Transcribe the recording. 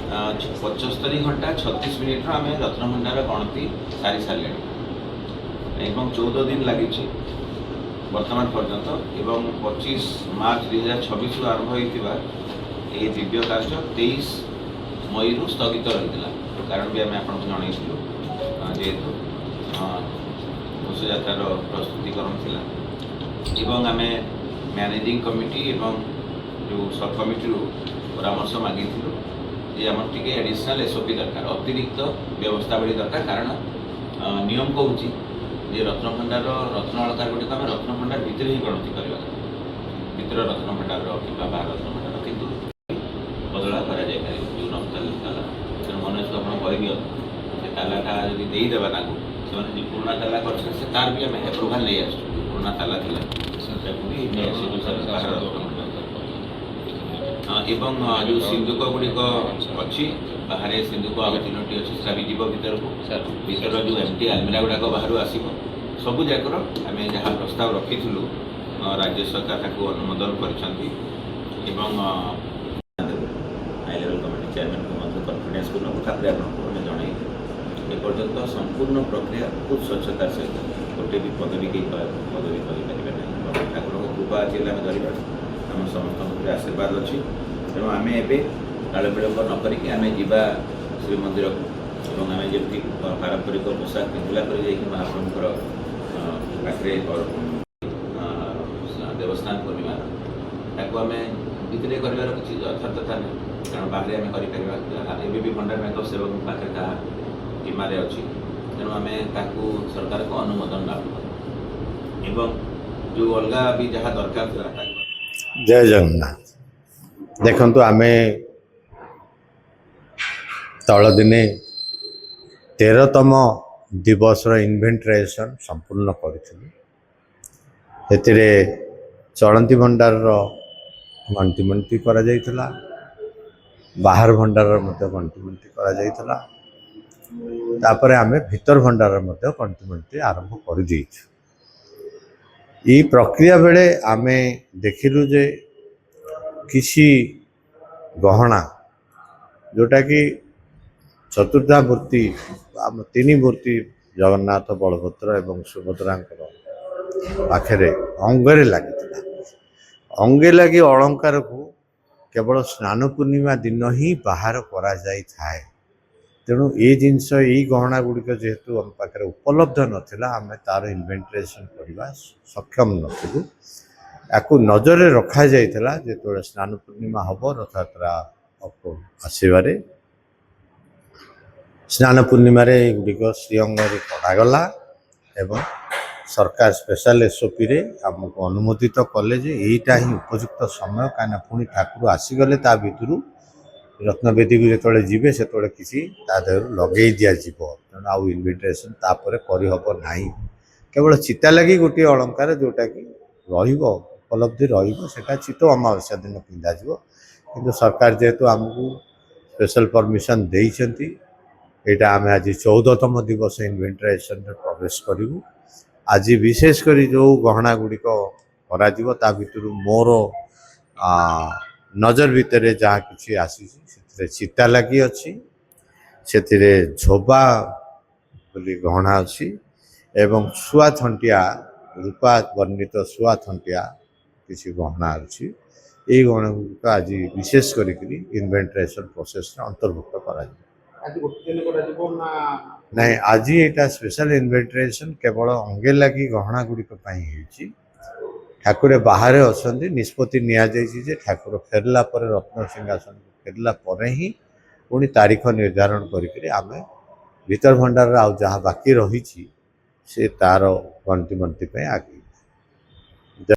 पचस्तरी घंटा 36 मिनिट आम रत्नभंडार गणति सारी सारे एवं 14 दिन लगी वर्तमान पर्यंत एवं 25 मार्च 2026 आरंभ होता ये दिव्य कार्य 23 मई स्थगित रही कारण भी आम आपको जनईलु जेहेतु घोषयात्रार प्रस्तुतिकरण थिला आम मैनेजिंग कमिटी एवं जो सब कमिटी परामर्श मागिलु ये आम टे एडिशनल एसओपी दरकार अतिरिक्त व्यवस्थावली दरकार कारण नियम कहूँ जे रत्नभंडार रत्न अलंकार गुड़िक आम रत्नभंडार भितर ही गणति करवा भितर रत्नभंडार कि बाहर रत्नभंडार किंतु बदला कर जो नक्ताल ताला तेणु मनोज को आप कहीदियो से तालाटा जब देदेबा से पुराना ताला कर तार भी आम एप्रुवाल नहीं आस पुराना ताला बाहर एवं जो सिंधुक गुड़िक अच्छी बाहर सिंधुक आगे 3टी अच्छी से जीव भर को भर जो एमटी आलमिरा गुड़ाक बाहर आसो सबू जाकर आम जहाँ प्रस्ताव रखी राज्य सरकार अनुमोदन कर हाई लेवल कमिटी चेयरमैन को कन्फिडेंस को नबू तापर आपको जन एपर्यंत संपूर्ण प्रक्रिया बहुत स्वच्छतार सहित गोटे भी पदवी पदवी कहीपर ना ठाकुर कृपा अच्छे आम धरवा आम समस्त आशीर्वाद अच्छी तेणु आम एवं काल विलंब नक आम जा श्रीमंदिर को आम जमी पारंपरिक पोशाक पिंधला महाप्रभुर पाखे देवस्थान पूर्णिमा ताको आम भितर कर किसी यथार्थता नहीं कारण बाहर आम कर भी भंडार मेक सेवक पाखे क्या जिम्मार अच्छी तेणु आम सरकार को अनुमोदन लाभ एवं जो अलग भी जहाँ दरकार था। जय जगन्नाथ देखु आम तल दिने 13तम दिवस इन्वेंटराइजेशन संपूर्ण करूँ चलती भंडार गणति मंटी करा बाहर भंडार गणति मंटी कर आम भीतर भंडार गणति मंटी आरंभ कर ये प्रक्रिया बेले आम देखिलु जे किसी गहना जोटा कि चतुर्धा मूर्ति आम 3 मूर्ति जगन्नाथ बलभद्र एवं सुभद्रा पाखे अंगरे लगी अंगे लगी अलंकार को केवल स्नान पूर्णिमा दिन ही बाहर करा जाई थाए तेणु ये जिनस यही गहना गुड़िक जेहेतु आम पाखे उपलब्ध नाला आम तार इन्वेंटराइजेशन करने सक्षम नथिलु याकू नजर रखा जाइथिला जो स्नान पूर्णिमा हम रथयात्रा आसबारे स्नान पूर्णिमा गुड़िक श्रीअंग करागला एवं सरकार स्पेशल एसओपी रे आमको अनुमोदित कले यहीटा ही उपयुक्त समय कहीं पुणी ठाकुर आसीगले ता भितर रत्नवेदी को जो जीवे से किसी लगे दिज्व तेणु आउ इन्विटेसन तापर करना केवल चिता लगी गोटे अलंकार जोटा कि उपलब्धि रहा चित्त अमावस्या दिन पिंधा कि सरकार जेहेतु आमको स्पेशल परमिशन देइछंती एटा आम आज 14तम दिवस इन्वेंटराइजेशन प्रवेश करूँ आज विशेषकर जो गहना गुड़िक कर मोर नजर भितर जहाँ किसी आसी चिता लगी अच्छी से झोबा बोली गहना अच्छी एवं शुआ थंटिया रूपा वर्णित शुआ थंटिया किसी गहना अच्छी ये गहना गुड़िक आज विशेष करी इन्वेंटराइजेशन प्रोसेस अंतर्भुक्त कर नहीं आज यहाँ स्पेशल इन्वेंटराइजेशन केवल अंगे लगी गहना गुड़िक ठाकुर बाहर अच्छा निष्पत्ति नि ठाकुर फेरला रत्न सिंहासन फेरला ही पुणी तारीख निर्धारण करके आम भीतर भंडार आ जहाँ बाकी रही से तार गणति मंटी आगे